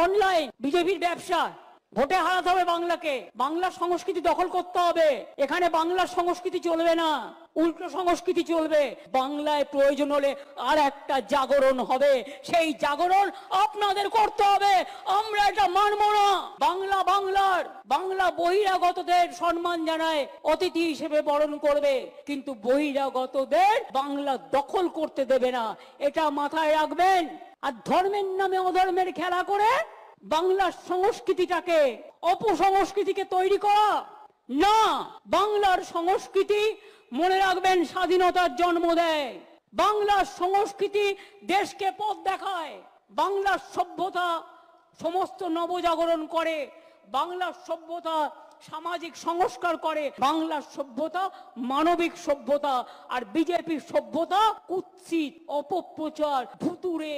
Online বিজেপির ব্যবসা। ভোটে হারাতে হবে বাংলাকে, বাংলার সংস্কৃতি দখল করতে হবে। এখানে বাংলার সংস্কৃতি চলবে না, উল্টো সংস্কৃতি চলবে। বাংলায় প্রয়োজন হলে আর একটা জাগরণ হবে, সেই জাগরণ আপনাদের করতে হবে। আমরা এটা মানব না। বাংলা বাংলার, বাংলা বহিরাগতদের সম্মান জানায়, অতিথি হিসেবে বরণ করবে, কিন্তু বহিরাগতদের বাংলা দখল করতে দেবে না, এটা মাথায় রাখবেন। আর ধর্মের নামে অধর্মের খেলা করে বাংলার সংস্কৃতিটাকে, অপসংস্কৃতিকে তৈরি করা না। বাংলার সংস্কৃতি মনে রাখবেন স্বাধীনতার জন্ম দেয়, বাংলার সংস্কৃতি দেশকে পথ দেখায়, বাংলার সভ্যতা সমস্ত নবজাগরণ করে, বাংলার সভ্যতা সামাজিক সংস্কার করে, বাংলার সভ্যতা মানবিক সভ্যতা। আর বিজেপির সভ্যতা কুৎসিত, অপপ্রচার, ভুতুড়ে,